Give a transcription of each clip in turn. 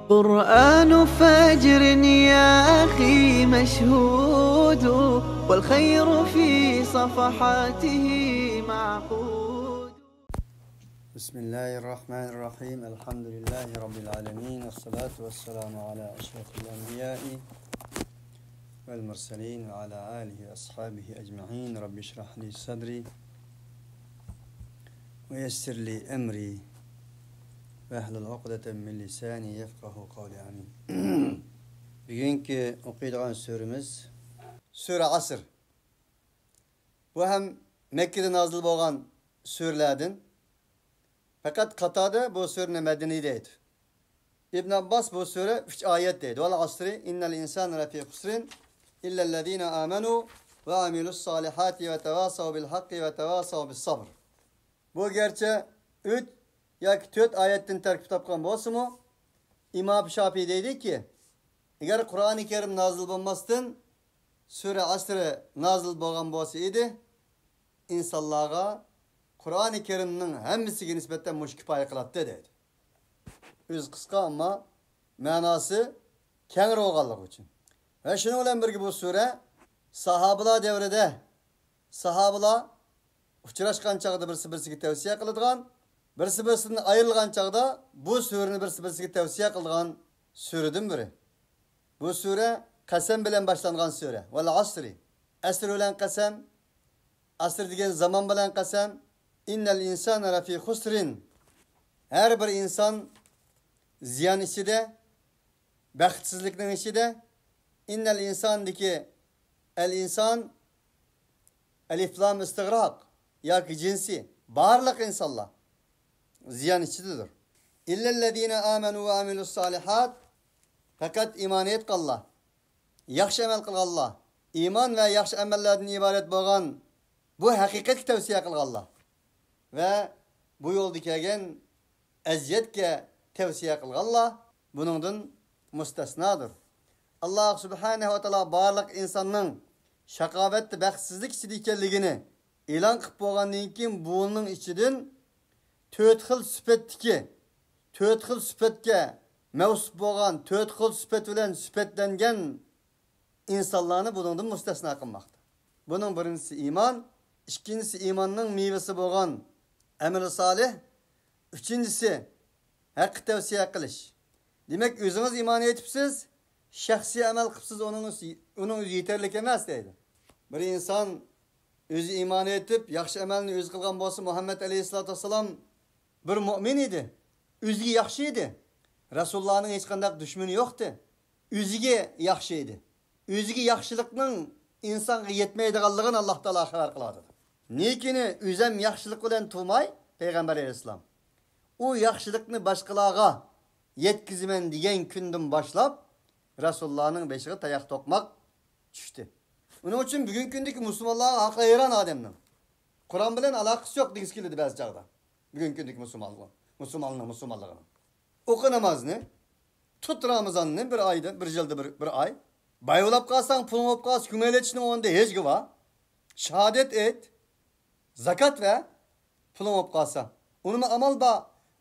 قرآن فجر يا أخي مشهود والخير في صفحاته معقود. بسم الله الرحمن الرحيم. الحمد لله رب العالمين، والصلاة والسلام على أشرف الأنبياء والمرسلين وعلى آله وأصحابه أجمعين. رب اشرح لي صدري ويسر لي أمري واhlul uqdeten min lisani yefqahu qawli. Amin. Bugünkü okuyacağımız suremiz Sure Asr. Bu hem Mekke'de nazil olan surelerden. Fakat Katade bu surenin Medine'deydi. İbn Abbas bu sure 3 ayetteydi. Vel asri innel insane lefî husrin illellezîne âmenû ve amilus salihati ve tevasav bil hakki ve tevasav bis sabr. Bu gerçi 3 yoki 4 oyadan tarkib topgan bo'lsa-mu, İmam Şafii deydi ki, agar Qur'oni Karim nozil bo'lmasdan sura Asr nozil bo'lgan bo'lsa edi, insonlarga Qur'oni Karimning hammasiga nisbatan mush kifoya qiladi dedi. O'z qisqa ammo ma'nosi kengroq bo'lganligi uchun. Va shuning bilan birga bu sura sahobalar davrida sahobalar uchrashgan chog'da birsi-birsiga tavsiya qiladigan, birsi-birsidan ayrilgan chog'da bu surani birsi-birsiga tavsiya qilgan suradan biri. Bu sura qasam bilan boshlangan sura. Val asri. Asr bilan qasam. Asr degan zaman bilan qasam. İnnel insane lefî husrin. Her bir insan ziyan içinde, baxtsizlikning içinde. İnnel insandaki el insan elif lam istighraq yoki jinsi barliq insonlar ziyan içidedir. İllellezîne âmenû ve amilus salihat. Fakat iman etqanlar, yaxshi amal qilganlar, iman ve yaxshi amallardan ibaret bo'lgan bu haqiqatga tavsiya qilganlar ve bu yo'lda kelgan aziyatga tavsiya qilganlar buningdan mustasnodir. Allah subhanahu ve taala barliq insonning shaqovatda baxtsizlik ichida ekanligini e'lon qilib bo'lgandan keyin buning ichidan 4 xil sifatga mavsuf bo'lgan 4 xil sifat bilan sifatlangan insonlarni buningdan mustasno qilmoqda. Buning birinchisi iman, ikkinchisi imonning mevasi bo'lgan amali solih, uchinchisi haqq tavsiya qilish. Demak, o'zingiz iymon etibsiz, shaxsiy amal qilibsiz, uning o'zi yetarli emas deydi. Bir inson o'zi iymon etib, yaxshi amalni o'zi qilgan bo'lsa, Muhammad alayhisolatu vasallam bir mu'min edi. O'ziga yaxshi edi. Rasulullohning hech qanday dushmani yo'qdi. O'ziga yaxshi edi. O'ziga yaxshilikning insonga yetmaydiganligini Alloh taolo xabar qiladi. Lekin o'zim yaxshilik bilan tug'may, payg'ambar alayhisalom u yaxshilikni boshqalarga yetkizimen degan kundan boshlab Rasulullohning beshiga tayoq to'qmoq tushdi. Uning uchun bugungi kundagi musulmonlarga haqayron odamning Qur'on bilan aloqasi yo'q degisi keladi ba'zi chog'da. Bugungi kundagi musulmonlarning o'qi namozni, tut Ramazonni bir oyda, bir yilda bir oy. Bayolab qalsang, pul olib qalsa, kumayletishning o'rnida hech guva. Shahodat et, zakat va pul olib qalsa. Uni amal ba,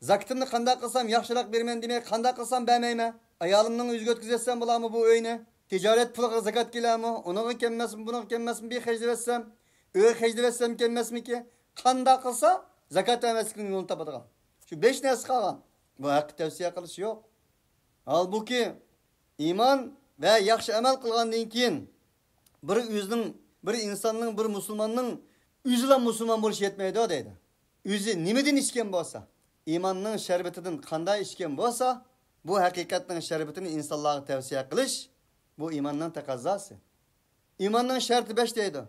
zakatimni qanday qilsam yaxshiroq bermen demak, qanday qilsam bermayman. Ayolimning o'ziga o'tkazsam bo'ladimi bu uyni? Tijorat puliga zakat keladimi? Uniga kelmasmi, buniga kelmasmi, bir xajlavatsam, uy xajlavatsam kelmasmiki? Qanday qilsa zakat emasligini yo'lini topadigan. Shu 5 narsa qolgan. Bu haqda tavsiya qilish yo'q. Halbuki iman ve yaxshi amal qilgandan keyin bir insonning, bir musulmonning o'zidan musulmon bo'lish yetmaydi deydi. O'zi nimadan ichgan bo'lsa, imonning sharbatidan qanday ichgan bo'lsa, bu haqiqatning sharbatini insonlarga tavsiya qilish bu imonning taqozosi. Imonning sharti 5 deydi.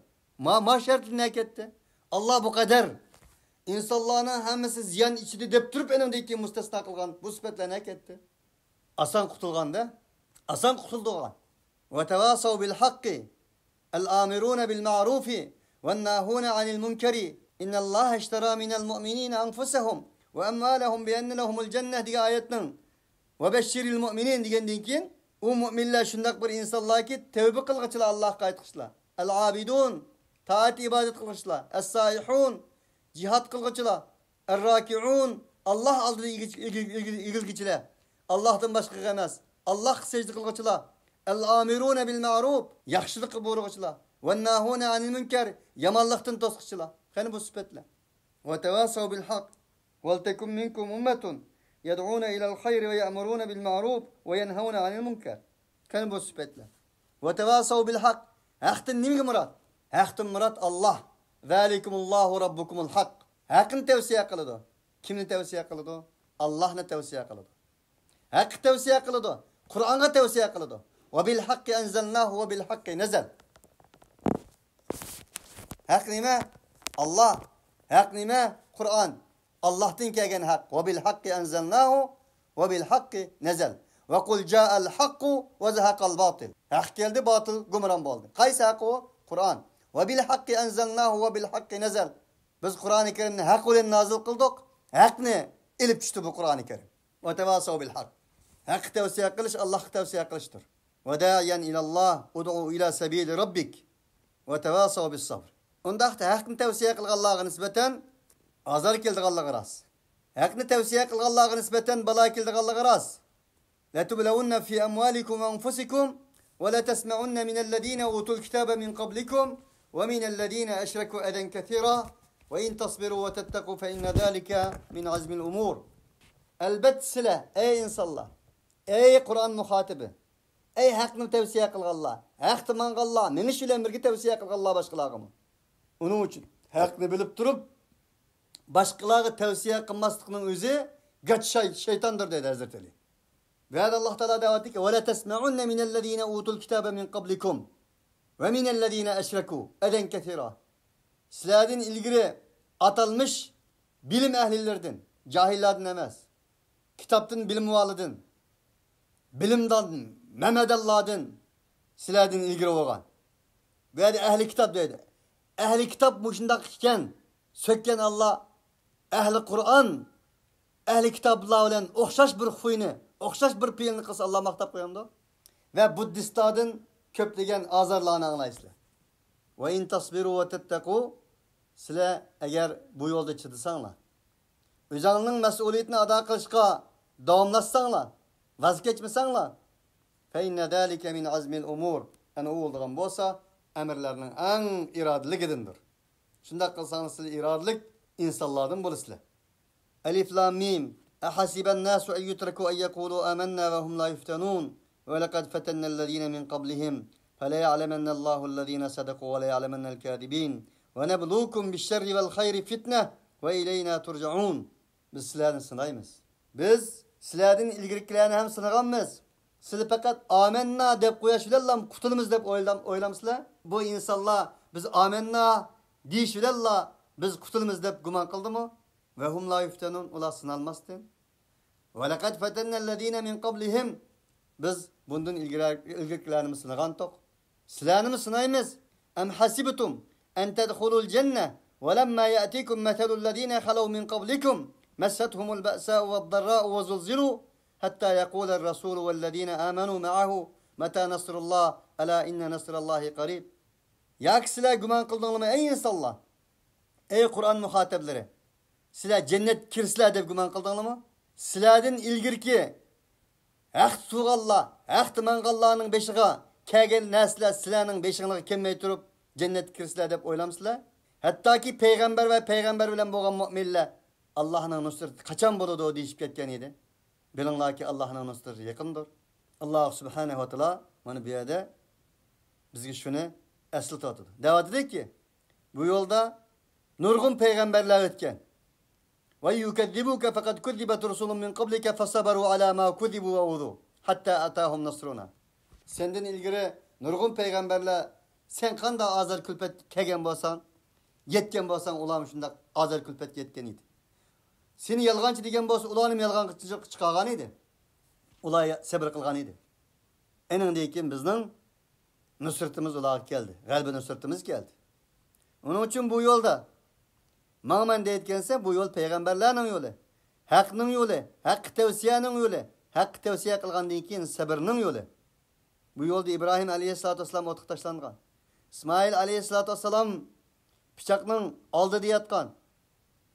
Ma sharti ne ketdi? Allah bu kadar insonlarning hammasi ziyon ichida deb turib enindiki mustasno qilgan bu sifatlar ne ketdi? Asan qutulganda, asan qutuldigan. Ve tevasav bil haqqi, el-amiruna bil ma'rufi, ve'n-nahuna anil munkari. İnnallaha ishtara minel mu'minina anfusahum ve amwalahum bi enne lehumul cennet diye ayetning ve beşşiril mu'minin degenden keyin u mu'minlar shundaq bir insonlar ki tevbe qilg'ichlar, Allohga qaytqichlar. El-abidun, taat ibodat qilg'ichlar. Es-saihun, jihad qilg'ichlar. Er-raki'un, Allah aldığında ilgilgiçiler. Allah'tan başka emas. Allah secde kılgıçılar. El-amirune bil ma'ruf. Yaxşılık buyurgıçılar. Ve nahune anil münker. Yamanlıktan tosqıçılar. Hani bu sıfatlar. Ve tevasav bil hak. Ve tekum minkum ummetun. Yed'une ila'l hayr ve ya'murune bil ma'ruf ve yenhavune anil münker. Hani bu sıfatlar. Ve tevasav bil hak. Haqdan nima murad? Haqdan murad Allah. Zalikumullahu rabbukumul haq. Haqni tavsiye qiladi. Kimni tavsiye qiladi? Allahni tavsiye qiladi. Haq tavsiye qiladi. Qur'onga tavsiye qiladi. Ve bil haqqi anzalnahu ve bil haqqi nazal. Haq nima? Allah. Haq nima? Qur'on. Allah'tan kelgan haq. Ve bil haqqi anzalnahu ve bil haqqi nazal. Ve kul ja'al haqqu ve zahaqal batil. Haq keldi, batil gumron bo'ldi. Qaysi haq o? Qur'on. Ve bil haqqi anzalnahu ve bil haqqi nazal. Biz Qur'oni Kerimni haq bilan nozil qildik. Haqni ilib tushdi bu Qur'oni Kerim. Ve tevasav bil haq. Haq tavsiye qilish Allohga tavsiye qilishdir. Ve da'iyan ilallah ud'u ila sabili rabbik. Ve tevasav bis sabr. Undaqda haqni tavsiye qilganlarga nisbatan azar keldiganlarga ras. Haqni tavsiye qilganlarga nisbatan balo keldiganlarga ras. La tublawunna fi amwalikum ve anfusikum ve la tasma'unna min alladhina utul kitaba min qablikum ve min alladhina ashraku adan kathira ve in tasbiru ve tettaqu fe inne zalika min azmil umur. Elbet sile ey insanlar. Ey Kur'an muhatibi. Ey haqni tavsiye qilganlar. Haqni manganlar. Meni shu bilan birga tavsiye qilganlar boshqalarga. Onun uchun haqni bilib turib boshqalarga tavsiye qilmaslikning o'zi gach shaytondir dedi Hazrat Ali. Ve Allah Teala devatdi ki: "Ve la tesma'unna minellezine utul kitaba min qablikum ve minellezine eşreku eden ketira." Sizlerden ilgili atalmış bilim ehlilerden, cahillerden emas. Kitaptan bilim valıdın, bilimdan, Mehmedallah'dan sizlerden ilgili olan. Ve de ehli kitap dedi. Ehli kitap bu şundak iken, sökken Allah, ehli Kur'an, ehli kitaplar olan okşaş bir huyunu, okşaş bir peyilini kılsa Allah maktap koyamdı. Ve Buddistadın köplegen azarlarını anlayışlar. Ve in tasbiru ve tetteku, sizler eğer bu yolda çıdısanlar, özünün mesuliyetini ada kılışka davamlaşsanlar, vazgeçmesanlar, fe inne zalike min azmil umur. Yani o olduğun bolsa, emirlerinin en iradiligidir. Şundak kılsanız siz iradilik insanlardan bolusuzlar. Elif lam mim. Ahasiben nasu en yutreku en yekulu amennâ ve hum la yuftenun. Ve lekad fetennellezîne min qablihim. Fe le ya'lemennallâhu'llezîne sadakû ve le ya'lemennel kâdibîn. Ve neblukum bişşerri vel hayri fitne ve ileyna turcaun. Biz sizlerden sınayımız. Biz sizlerden ilgilikilerini hem sınaganmız. Siz fakat amenna dep koyasılarla kutulumuz dep oylamızlar. Bu insanlar biz amenna deyişilerle biz kutulumuz dep guman kıldı mı? Ve hum la yuftenun ula sınalmazdı. Ve lekad fetennellezîne min qablihim. Biz bundan ilgilikilerini sınagan tok. Sizlerini mi sınayımız? Em hasibitum en tedhulul cenne ve lemma ya'tikum metelüllezîne halav min qablikum messethumul be'sâ'u ve'd-darrâ'u ve zulzilû hatta yeqûler rasûlu vellezîne âmenû me'ahu metâ nasrullah elâ inne nasrallahi qarib. Ya ki sizler güman kıldığınız ey insanlar, ey Kur'an muhatebleri, sizler cennet kirsizler deb güman kıldığınız mı? Sizlerden ilgirki ahd suğallah, ahd mangallarının beşiğe kegen nesler sizlerinin beşiğine kemmey turup cennet kirsizler deb oylamsızlar. Hatta ki peygamber ve peygamber bilen boğan mu'minler Allah'ın nusreti kaçan buludu o deyişip ketken idi. Bilinler ki Allah'ın nusreti yakındır. Allah subhanehu ve teala bunu bir yerde bizge şunu esli tatıdı. Devat edik ki bu yolda nurgun peygamberler etken. Ve yukezzibuke fakat kuzzibet rusulun min qablike fesabaru ala ma kuzzibu ve uzu. Hatta atahum nasruna. Senden ilgili nurgun peygamberler sen kanda azar külpet kegen bolsan, yetken bolsan ulam şunda azar külpet yetken idi. Seni yalgancı degen bolsa ulanım yalgancı çıkagan idi. Ulay sabır kılgan idi. Enindeyken bizning nusretimiz ularga keldi. G'alba nusretimiz geldi. Onun için bu yolda mağman deyetkense bu yol peygamberlerinin yolu. Haqning yolu, haq tavsiyenin yolu. Haq tavsiye kılgandan keyin sabrning yolu. Bu yolda İbrahim aleyhissalatu vesselam otiq tashlangan. İsmail aleyhissalatu vesselam pichoqning oldida yotgan.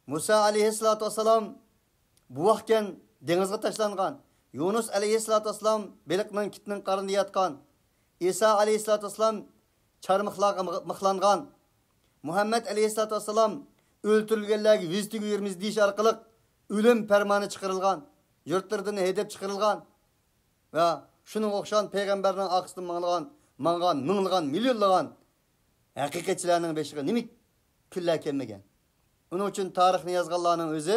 Musa aleyhissalatu vesselam bu vaqtken dengizga tashlangan. Yunus aleyhissalatu vesselam beliqning kitning qarnida yotgan. İsa aleyhissalatu vesselam çarmıqlarga mıxlangan. Muhammed aleyhissalatu vesselam o'ltirilganlarga vizitiga yurmiz deyish orqali o'lim farmoni chiqarilgan, yurtlardan haydab chiqarilgan va shuning o'xshagan payg'ambarning orqasidan mangan, minglagan, millionlagan haqiqatchilarning beshiga nima kunlar kelmagan. Uning uchun tarixni yozganlarning o'zi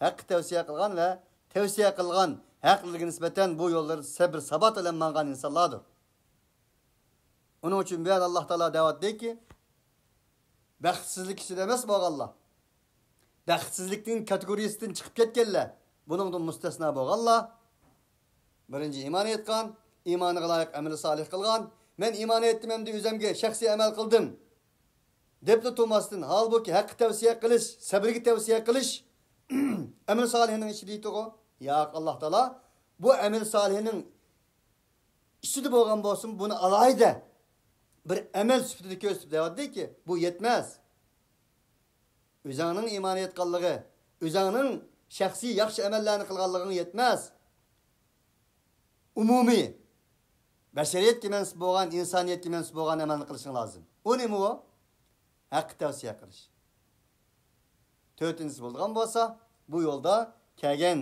haqq tavsiya qilgan va tavsiya qilgan haqligiga nisbatan bu yo'llar sabr, sabat bilan mangan insonlardir. Uning uchun bu Alloh taolo da'vat deyki, baxtsizlik ichida emas bo'lganlar. Baxtsizlikning kategoriyasidan chiqib ketganlar. Buningdan mustasno bo'lganlar. Birinchi iymon etgan, iymoniga loyiq amali solih qilgan, men iymon etdim hamda o'zimga shaxsiy amal qildim debdi Tomasdan halbuki haqqi tavsiya qilish, sabrga tavsiya qilish amal solihning ichida edi-ku. Yo'q, Alloh taolo bu amal solihining ichida bo'lgan bo'lsin, buni alayda bir amal sifatida ko'rsatib deyapti-ki, bu yetmez. O'zingning iymon etganligi, o'zingning shaxsiy yaxshi amallarni qilganliging yetmez. Umumiy bashariyatga mansub bo'lgan, insoniyatga mansub bo'lgan amalni qilishing lozim. U nima u? Haqqi tavsiya qilish. To'rtinchisi bo'lgan bo'lsa, bu yo'lda kelgan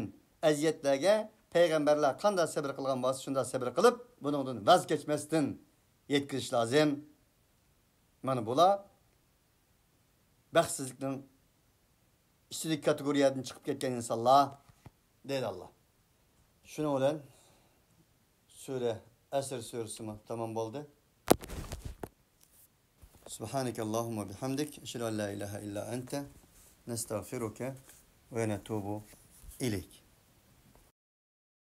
aziyatlarga payg'ambarlar qanday sabr qilgan bo'lsa, shunday sabr qilib, buningdan vaz kechmasdan yetkizish lozim. Mana bular baxtsizlikning ichidagi kategoriyadan chiqib ketgan insonlar deydi Alloh. Shuning bilan sura Asr surasi tamom bo'ldi. Subhanakallahumma bihamdik, ashhadu an la ilaha illa anta, nestağfiruke ve netubu ileyk.